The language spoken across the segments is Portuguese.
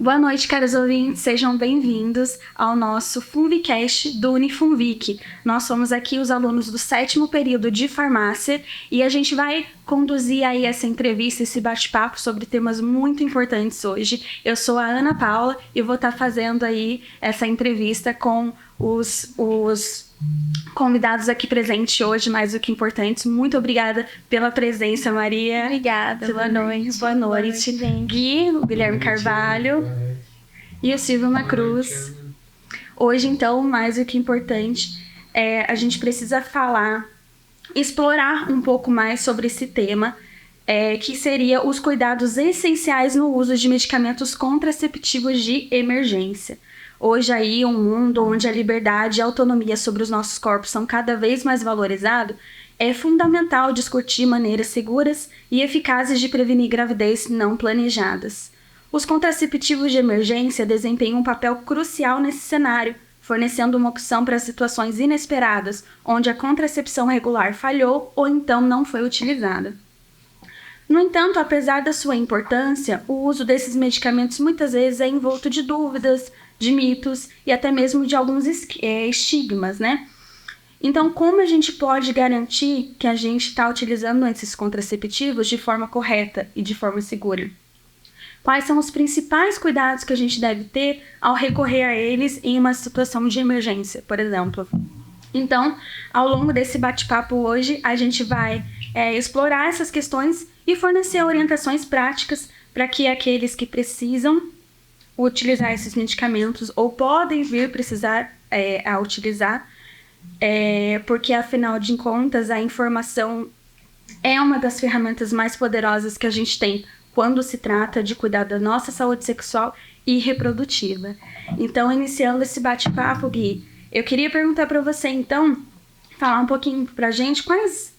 Boa noite, caros ouvintes, sejam bem-vindos ao nosso Funvicast do Unifunvic. Nós somos aqui os alunos do 7º período de farmácia e a gente vai conduzir aí essa entrevista, esse bate-papo sobre temas muito importantes hoje. Eu sou a Ana Paula e vou estar fazendo aí essa entrevista com os convidados aqui presentes hoje, mais do que importantes. Muito obrigada pela presença, Maria. Obrigada. Boa noite. Boa noite. Gui, o Guilherme Carvalho e o Silvio Macruz. Hoje, então, mais do que importante, a gente precisa explorar um pouco mais sobre esse tema, que seria os cuidados essenciais no uso de medicamentos contraceptivos de emergência. Hoje aí, um mundo onde a liberdade e a autonomia sobre os nossos corpos são cada vez mais valorizados, é fundamental discutir maneiras seguras e eficazes de prevenir gravidez não planejadas. Os contraceptivos de emergência desempenham um papel crucial nesse cenário, fornecendo uma opção para situações inesperadas, onde a contracepção regular falhou ou então não foi utilizada. No entanto, apesar da sua importância, o uso desses medicamentos muitas vezes é envolto de dúvidas, de mitos e até mesmo de alguns estigmas, né? Então, como a gente pode garantir que a gente está utilizando esses contraceptivos de forma correta e de forma segura? Quais são os principais cuidados que a gente deve ter ao recorrer a eles em uma situação de emergência, por exemplo? Então, ao longo desse bate-papo hoje, a gente vai explorar essas questões e fornecer orientações práticas para que aqueles que precisam utilizar esses medicamentos ou podem vir precisar a utilizar, porque afinal de contas a informação é uma das ferramentas mais poderosas que a gente tem quando se trata de cuidar da nossa saúde sexual e reprodutiva. Então, iniciando esse bate-papo, Gui, eu queria perguntar para você, então, falar um pouquinho para a gente quais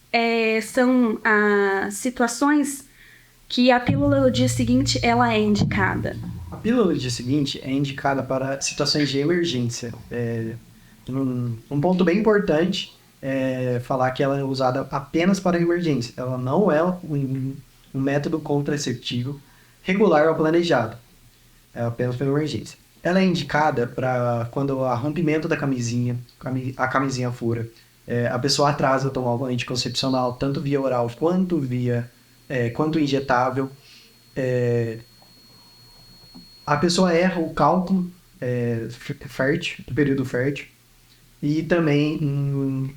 são as situações que a pílula do dia seguinte ela é indicada. A pílula do dia seguinte é indicada para situações de emergência. Um ponto bem importante é falar que ela é usada apenas para emergência. Ela não é um método contraceptivo regular ou planejado. É apenas para emergência. Ela é indicada para quando há rompimento da camisinha, a camisinha fura, a pessoa atrasa tomar o anticoncepcional, tanto via oral quanto injetável. A pessoa erra o cálculo fértil, do período fértil, e também em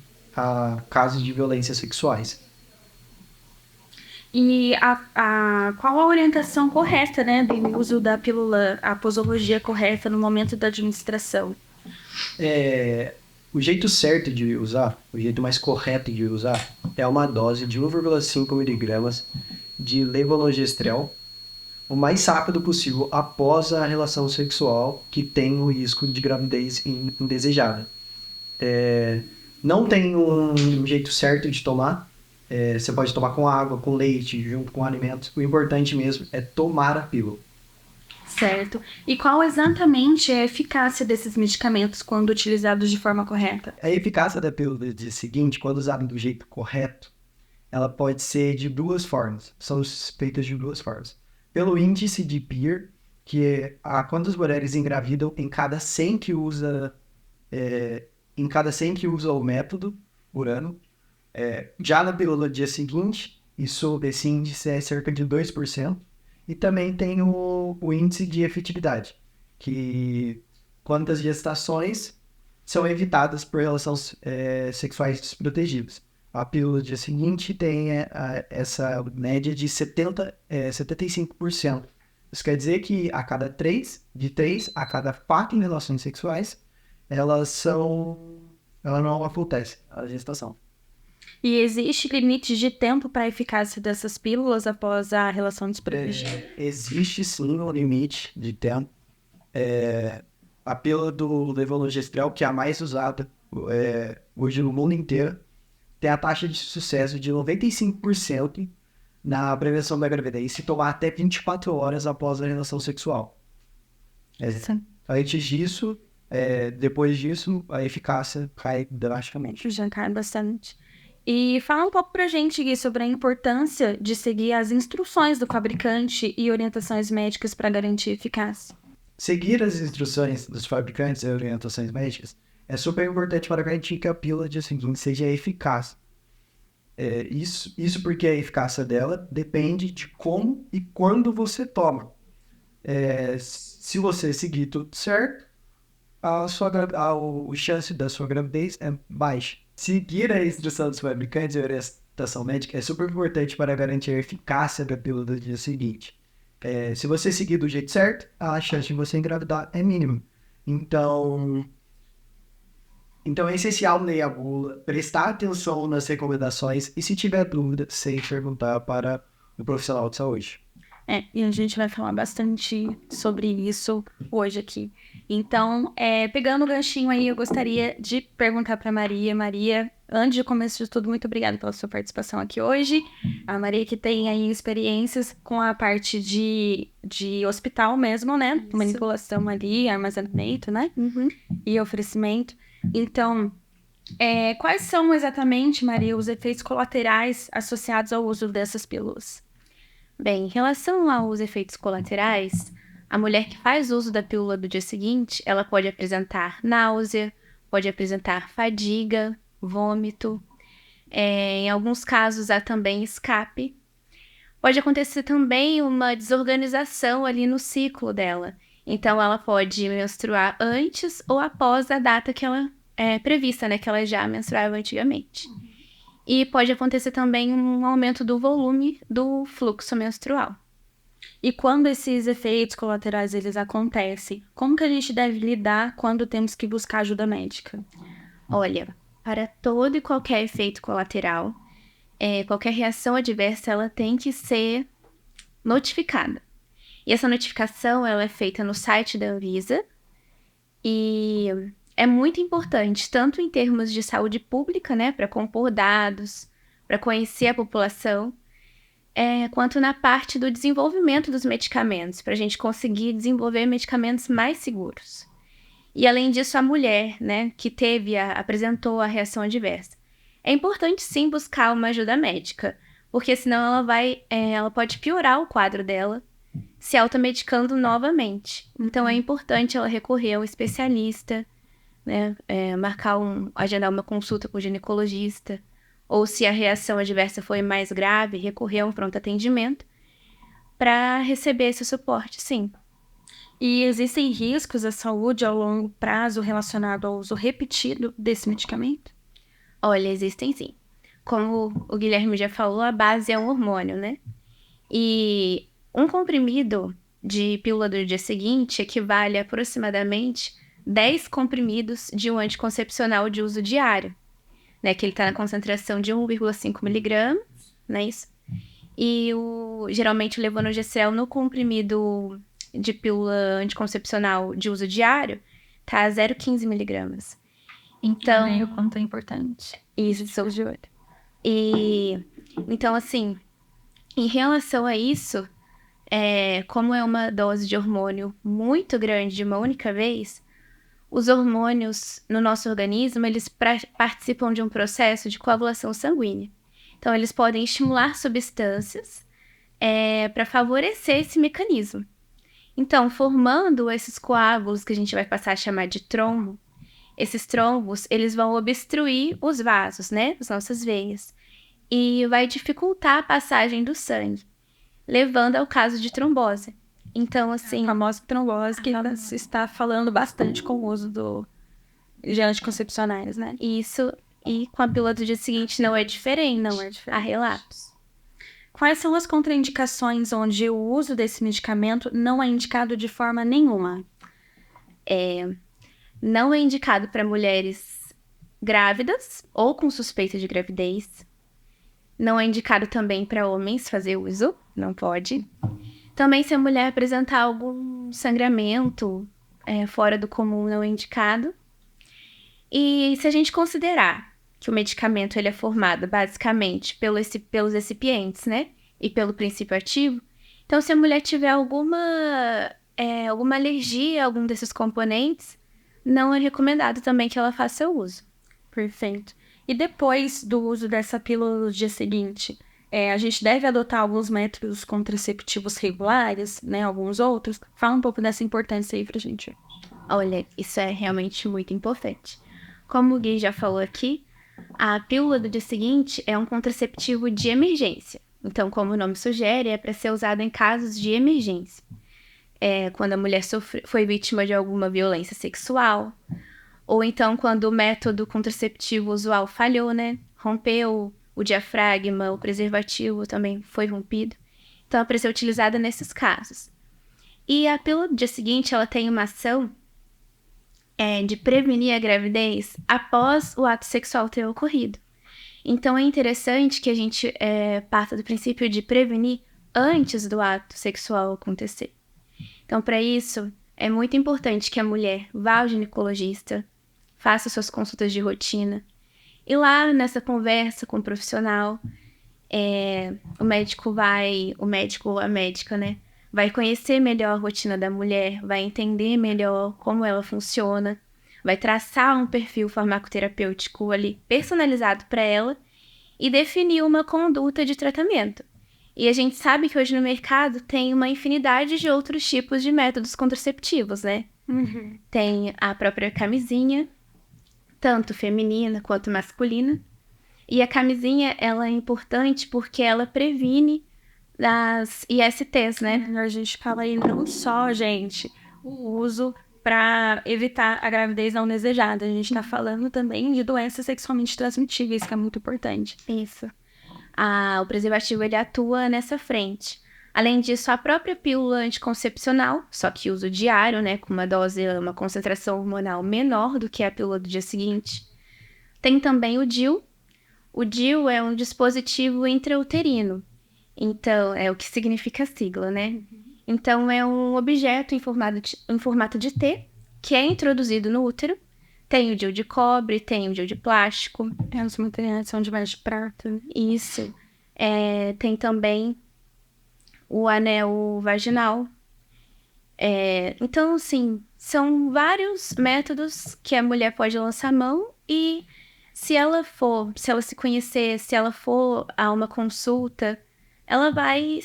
casos de violências sexuais. E qual a orientação correta, né, do uso da pílula, a posologia correta no momento da administração? O jeito certo de usar, o jeito mais correto de usar, é uma dose de 1,5 miligramas de levonorgestrel, o mais rápido possível após a relação sexual que tem o risco de gravidez indesejada. Não tem um jeito certo de tomar. Você pode tomar com água, com leite, junto com alimentos. O importante mesmo é tomar a pílula. Certo. E qual exatamente é a eficácia desses medicamentos quando utilizados de forma correta? A eficácia da pílula do dia seguinte, quando usada do jeito correto, ela pode ser de duas formas. São feitas de duas formas. Pelo índice de Peer, que é quantas mulheres engravidam em cada 100 que usa o método por ano. Já na pílula do dia seguinte, esse índice é cerca de 2%. E também tem o índice de efetividade, que quantas gestações são evitadas por relações sexuais desprotegidas. A pílula do dia seguinte tem essa média de 75%. Isso quer dizer que de 3 a cada 4 relações sexuais, ela não acontece a gestação. E existe limite de tempo para a eficácia dessas pílulas após a relação desprotegida? Existe sim um limite de tempo. A pílula do levonorgestrel, que é a mais usada hoje no mundo inteiro, tem a taxa de sucesso de 95% na prevenção da gravidez, se tomar até 24 horas após a relação sexual. Antes disso, depois disso, a eficácia cai drasticamente. Já cai bastante. E fala um pouco pra gente, Gui, sobre a importância de seguir as instruções do fabricante e orientações médicas para garantir eficácia. seguir as instruções dos fabricantes e orientações médicas é super importante para garantir que a pílula dia seguinte seja eficaz. Isso porque a eficácia dela depende de como e quando você toma. Se você seguir tudo certo, o chance da sua gravidez é baixa. Seguir a instrução dos fabricantes e orientação médica é super importante para garantir a eficácia da pílula do dia seguinte. Se você seguir do jeito certo, a chance de você engravidar é mínima. Então é essencial ler a bula, prestar atenção nas recomendações e, se tiver dúvida, sempre perguntar para o profissional de saúde. E a gente vai falar bastante sobre isso hoje aqui. Então, pegando o ganchinho aí, eu gostaria de perguntar para Maria. Maria, antes de começar de tudo, muito obrigada pela sua participação aqui hoje. A Maria que tem aí experiências com a parte de hospital mesmo, né? Isso. Manipulação ali, armazenamento, né? Uhum. E oferecimento. Então, quais são exatamente, Maria, os efeitos colaterais associados ao uso dessas pílulas? Bem, em relação aos efeitos colaterais, a mulher que faz uso da pílula do dia seguinte, ela pode apresentar náusea, pode apresentar fadiga, vômito, em alguns casos há também escape. Pode acontecer também uma desorganização ali no ciclo dela. Então, ela pode menstruar antes ou após a data que ela é prevista, né? Que ela já menstruava antigamente. E pode acontecer também um aumento do volume do fluxo menstrual. E quando esses efeitos colaterais eles acontecem, como que a gente deve lidar quando temos que buscar ajuda médica? Olha, para todo e qualquer efeito colateral, qualquer reação adversa, ela tem que ser notificada. E essa notificação ela é feita no site da Anvisa e é muito importante, tanto em termos de saúde pública, né, para compor dados, para conhecer a população, quanto na parte do desenvolvimento dos medicamentos, para a gente conseguir desenvolver medicamentos mais seguros. E além disso, a mulher, né, que apresentou a reação adversa. É importante sim buscar uma ajuda médica, porque senão ela pode piorar o quadro dela, se automedicando novamente. Então é importante ela recorrer a um especialista, né, agendar uma consulta com o ginecologista, ou se a reação adversa foi mais grave, recorrer a um pronto atendimento para receber esse suporte, sim. E existem riscos à saúde ao longo prazo relacionado ao uso repetido desse medicamento? Olha, existem sim. Como o Guilherme já falou, a base é um hormônio, né? E um comprimido de pílula do dia seguinte equivale a aproximadamente 10 comprimidos de um anticoncepcional de uso diário, né? Que ele está na concentração de 1,5 miligramas, não é isso? E geralmente o levonorgestrel no comprimido de pílula anticoncepcional de uso diário tá a 0,15 miligramas. Então, o quanto é importante. Isso, sou de olho. E então, assim, em relação a isso, como é uma dose de hormônio muito grande de uma única vez, os hormônios no nosso organismo, eles participam de um processo de coagulação sanguínea. Então, eles podem estimular substâncias para favorecer esse mecanismo. Então, formando esses coágulos que a gente vai passar a chamar de trombo, esses trombos, eles vão obstruir os vasos, né, as nossas veias, e vai dificultar a passagem do sangue, levando ao caso de trombose. Então, assim... A famosa trombose que se está falando bastante com o uso de anticoncepcionais, né? Isso, e com a pílula do dia seguinte não é diferente. Há relatos. Quais são as contraindicações onde o uso desse medicamento não é indicado de forma nenhuma? Não é indicado para mulheres grávidas ou com suspeita de gravidez. Não é indicado também para homens fazer uso, não pode. Também se a mulher apresentar algum sangramento fora do comum, não é indicado. E se a gente considerar que o medicamento ele é formado basicamente pelos recipientes, né? E pelo princípio ativo, então se a mulher tiver alguma alergia a algum desses componentes, não é recomendado também que ela faça uso. Perfeito. E depois do uso dessa pílula no dia seguinte, A gente deve adotar alguns métodos contraceptivos regulares, né? Alguns outros. Fala um pouco dessa importância aí pra gente. Olha, isso é realmente muito importante. Como o Gui já falou aqui, a pílula do dia seguinte é um contraceptivo de emergência. Então, como o nome sugere, é para ser usado em casos de emergência. Quando a mulher foi vítima de alguma violência sexual, ou então quando o método contraceptivo usual falhou, né? Rompeu o diafragma, o preservativo também foi rompido. Então, é para ser utilizada nesses casos. E a pílula do dia seguinte, ela tem uma ação de prevenir a gravidez após o ato sexual ter ocorrido. Então, é interessante que a gente parta do princípio de prevenir antes do ato sexual acontecer. Então, para isso, é muito importante que a mulher vá ao ginecologista, faça suas consultas de rotina, e lá nessa conversa com o profissional, o médico ou a médica, né, vai conhecer melhor a rotina da mulher, vai entender melhor como ela funciona, vai traçar um perfil farmacoterapêutico ali personalizado para ela e definir uma conduta de tratamento. E a gente sabe que hoje no mercado tem uma infinidade de outros tipos de métodos contraceptivos, né? Uhum. Tem a própria camisinha, tanto feminina quanto masculina. E a camisinha, ela é importante porque ela previne das ISTs, né? A gente fala aí não só, gente, o uso para evitar a gravidez não desejada. A gente tá falando também de doenças sexualmente transmitíveis, que é muito importante. Isso. O preservativo, ele atua nessa frente. Além disso, a própria pílula anticoncepcional, só que uso diário, né, com uma concentração hormonal menor do que a pílula do dia seguinte. Tem também o DIU. O DIU é um dispositivo intrauterino. Então, é o que significa a sigla, né? Então, é um objeto em formato de T, que é introduzido no útero. Tem o DIU de cobre, tem o DIU de plástico. Os materiais são de baixo prata. Isso. Tem também o anel vaginal. Então, assim, são vários métodos que a mulher pode lançar mão e se ela se conhecer, se ela for a uma consulta, ela vai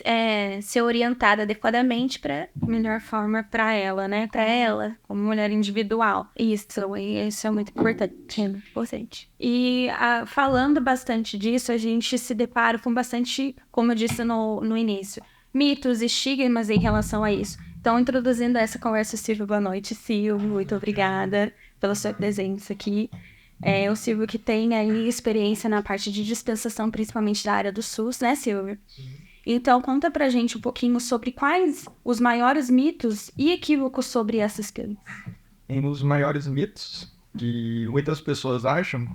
ser orientada adequadamente para Melhor forma para ela, né? para ela. Como mulher individual. Isso. Então, isso é muito importante. Importante. E falando bastante disso, a gente se depara com bastante, como eu disse no início, mitos e estigmas em relação a isso. Então, introduzindo essa conversa, Silvio, boa noite, Silvio, muito obrigada pela sua presença aqui. O Silvio que tem aí experiência na parte de dispensação, principalmente da área do SUS, né, Silvio? Sim. Então, conta pra gente um pouquinho sobre quais os maiores mitos e equívocos sobre essas pílulas. Um dos maiores mitos que muitas pessoas acham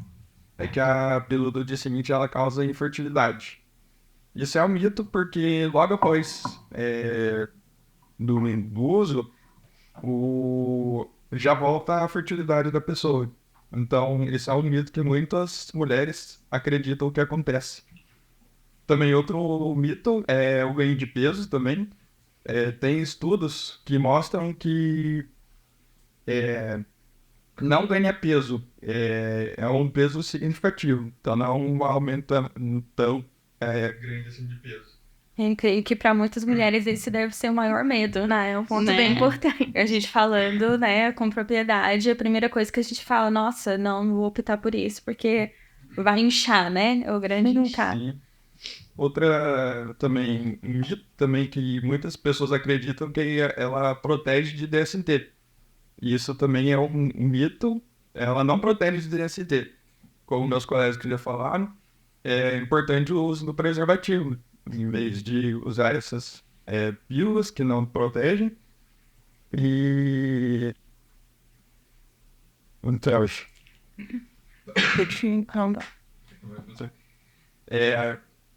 é que a pílula do dia seguinte ela causa infertilidade. Isso é um mito porque logo após do uso, já volta a fertilidade da pessoa. Então, esse é um mito que muitas mulheres acreditam que acontece. Também outro mito é o ganho de peso também. Tem estudos que mostram que não ganha peso, é um peso significativo, então não aumenta tão grande assim de peso. Eu creio que para muitas mulheres esse deve ser o maior medo, né? É um ponto bem importante. A gente falando, né, com propriedade, a primeira coisa que a gente fala, nossa, não vou optar por isso, porque vai inchar, né? É o grande inchar. Sim. Outra também, um mito também que muitas pessoas acreditam que ela protege de DST. Isso também é um mito, ela não protege de DST. Como meus colegas que já falaram, é importante o uso do preservativo, em vez de usar essas pílulas que não protegem. E... Então,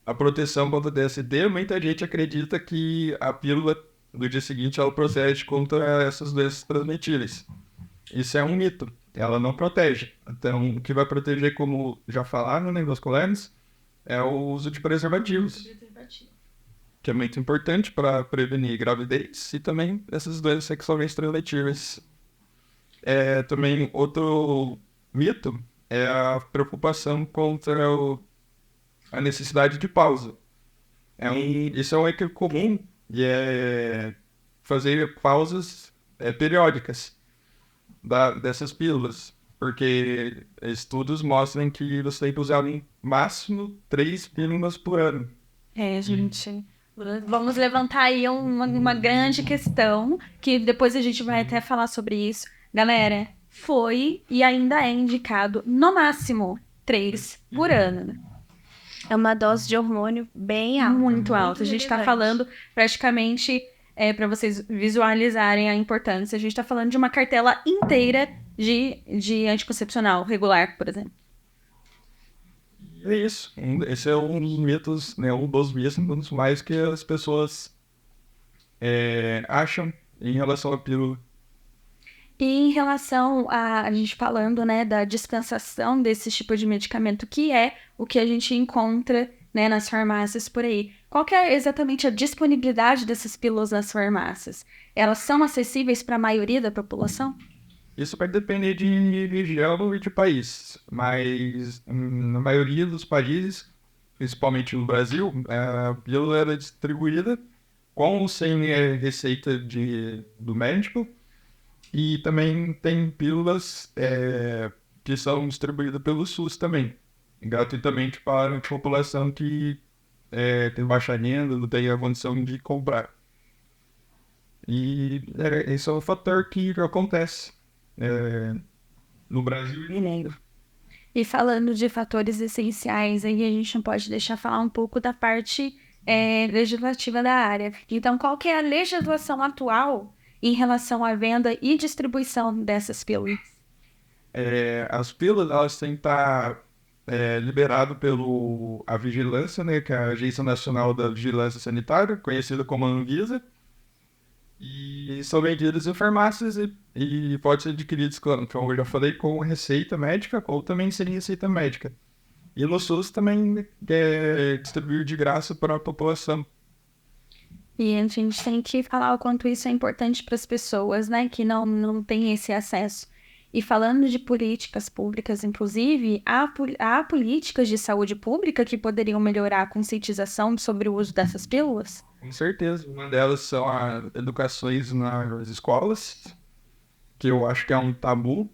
a proteção contra o DST, muita gente acredita que a pílula do dia seguinte ela protege contra essas doenças transmitíveis. Isso é um mito, ela não protege. Então, o que vai proteger, como já falaram, né, meus colegas, é o uso de preservativos, que é muito importante para prevenir gravidez e também essas doenças sexualmente transmitíveis. Também outro mito é a preocupação contra a necessidade de pausa. Isso é um equívoco comum e é fazer pausas periódicas dessas pílulas, porque estudos mostram que você tem que usar no máximo 3 pílulas por ano. Gente, vamos levantar aí uma grande questão, que depois a gente vai até falar sobre isso. Galera, foi e ainda é indicado, no máximo, 3 por ano, né? É uma dose de hormônio bem alta. Muito alta. A gente tá falando praticamente, para vocês visualizarem a importância, a gente tá falando de uma cartela inteira de anticoncepcional regular, por exemplo. É isso. Esse é um dos mitos, né? Um dos mitos mais que as pessoas acham em relação à pílula. E em relação a gente falando, né, da dispensação desse tipo de medicamento, que é o que a gente encontra, né, nas farmácias por aí. Qual que é exatamente a disponibilidade dessas pílulas nas farmácias? Elas são acessíveis para a maioria da população? Isso vai depender de região e de país, mas na maioria dos países, principalmente no Brasil, a pílula era distribuída com ou sem receita do médico, e também tem pílulas que são distribuídas pelo SUS também, gratuitamente para a população que tem baixa renda, não tem a condição de comprar. E esse é um fator que acontece no Brasil e no mundo. E falando de fatores essenciais, aí a gente não pode deixar falar um pouco da parte legislativa da área. Então, qual que é a legislação atual em relação à venda e distribuição dessas pílulas? As pílulas, elas têm que estar liberado a vigilância, né, que é a Agência Nacional da Vigilância Sanitária, conhecida como Anvisa, e são vendidas em farmácias e pode ser adquiridos, como eu já falei, com receita médica ou também sem receita médica. E no SUS também é distribuído de graça para a população. E a gente tem que falar o quanto isso é importante para as pessoas, né, que não têm esse acesso. E falando de políticas públicas, inclusive, há políticas de saúde pública que poderiam melhorar a conscientização sobre o uso dessas pílulas? Com certeza. Uma delas são as educações nas escolas, que eu acho que é um tabu,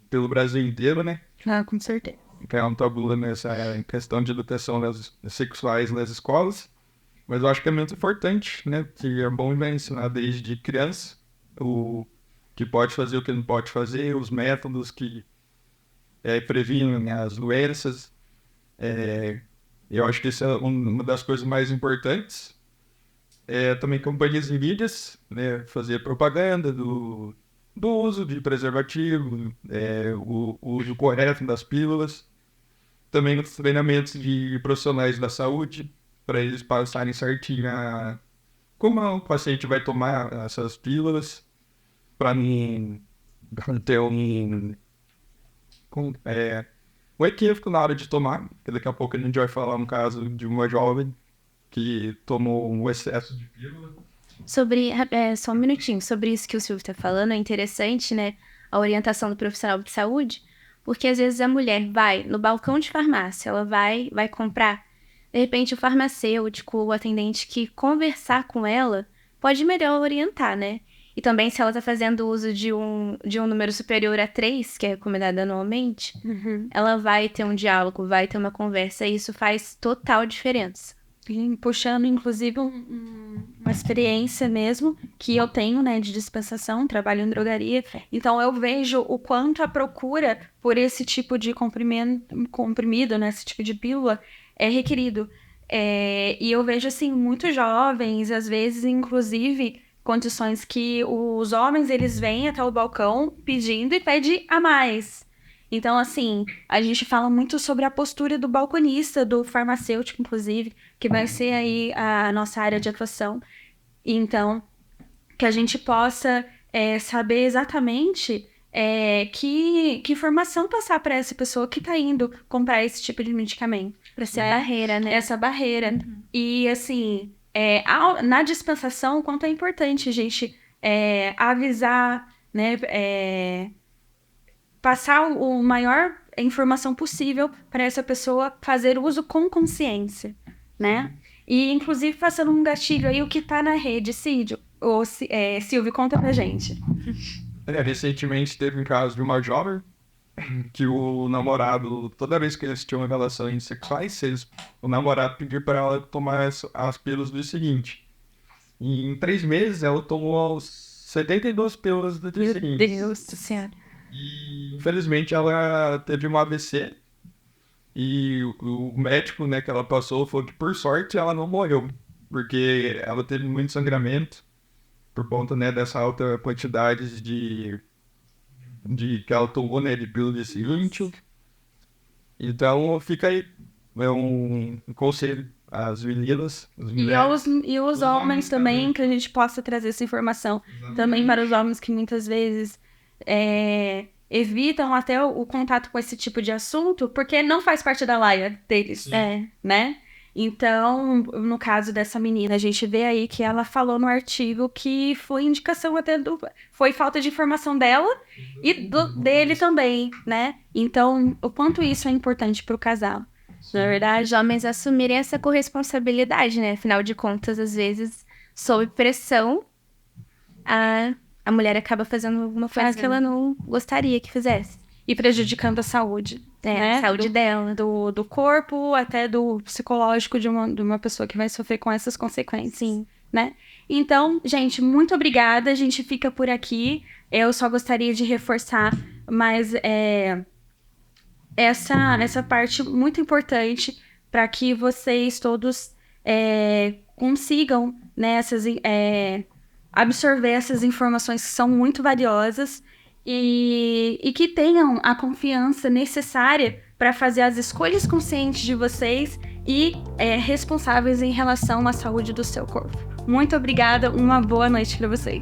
pelo Brasil inteiro, né? Ah, com certeza. Que é um tabu nessa questão de educação sexuais nas escolas. Mas eu acho que é muito importante, né? Que é bom ensinar desde criança o que pode fazer, o que não pode fazer, os métodos que previnem as doenças. Eu acho que isso é uma das coisas mais importantes. Também campanhas em mídias, né? Fazer propaganda do uso de preservativo, o uso correto das pílulas. Também nos treinamentos de profissionais da saúde, para eles passarem certinho como o paciente vai tomar essas pílulas, para não ter um equívoco na hora de tomar, porque daqui a pouco a gente vai falar um caso de uma jovem que tomou um excesso de pílula. Só um minutinho, sobre isso que o Silvio está falando, é interessante, né, a orientação do profissional de saúde, porque às vezes a mulher vai no balcão de farmácia, ela vai comprar, de repente o farmacêutico, o atendente que conversar com ela, pode melhor orientar, né? E também se ela está fazendo uso de um número superior a 3, que é recomendado anualmente, ela vai ter um diálogo, vai ter uma conversa, e isso faz total diferença. Puxando, inclusive, uma experiência mesmo que eu tenho, né, de dispensação, trabalho em drogaria. Então, eu vejo o quanto a procura por esse tipo de comprimido, né, esse tipo de pílula, é requerido. E eu vejo, assim, muitos jovens, às vezes, inclusive, condições que os homens, eles vêm até o balcão pedindo e pedem a mais. Então, assim, a gente fala muito sobre a postura do balconista, do farmacêutico, inclusive, que vai ser aí a nossa área de atuação. Então, que a gente possa saber exatamente que informação passar para essa pessoa que está indo comprar esse tipo de medicamento. Para ser a barreira, né? Essa barreira. E, assim, na dispensação, o quanto é importante a gente avisar, né, passar o maior informação possível para essa pessoa fazer uso com consciência, né? E, inclusive, passando um gatilho aí, o que tá na rede, Silvio, Silvio, conta pra gente. Recentemente teve um caso de uma jovem que o namorado, toda vez que eles tinham relações sexuais, o namorado pediu para ela tomar as pílulas do seguinte. E em 3 meses ela tomou 72 pílulas do dia seguinte. Meu Deus do céu. E infelizmente ela teve um AVC. E o médico, né, que ela passou falou que por sorte ela não morreu. Porque ela teve muito sangramento por conta, né, dessa alta quantidade de que ela tomou, né, de pílula de seguinte. Então fica aí um conselho às meninas, às mulheres. E os homens também, que a gente possa trazer essa informação. Também para os homens que muitas vezes evitam até o contato com esse tipo de assunto, porque não faz parte da laia deles, né? Então, no caso dessa menina, a gente vê aí que ela falou no artigo que foi indicação até foi falta de informação dela e dele também, né? Então, o quanto isso é importante para o casal. Não é verdade? Os homens assumirem essa corresponsabilidade, né? Afinal de contas, às vezes, sob pressão, a mulher acaba fazendo alguma coisa que ela não gostaria que fizesse. E prejudicando a saúde. Né? A saúde dela. Do corpo, até do psicológico de uma pessoa que vai sofrer com essas consequências. Sim. Né? Então, gente, muito obrigada. A gente fica por aqui. Eu só gostaria de reforçar mais essa parte muito importante para que vocês todos consigam, né, absorver essas informações que são muito valiosas e que tenham a confiança necessária para fazer as escolhas conscientes de vocês e responsáveis em relação à saúde do seu corpo. Muito obrigada, uma boa noite para vocês.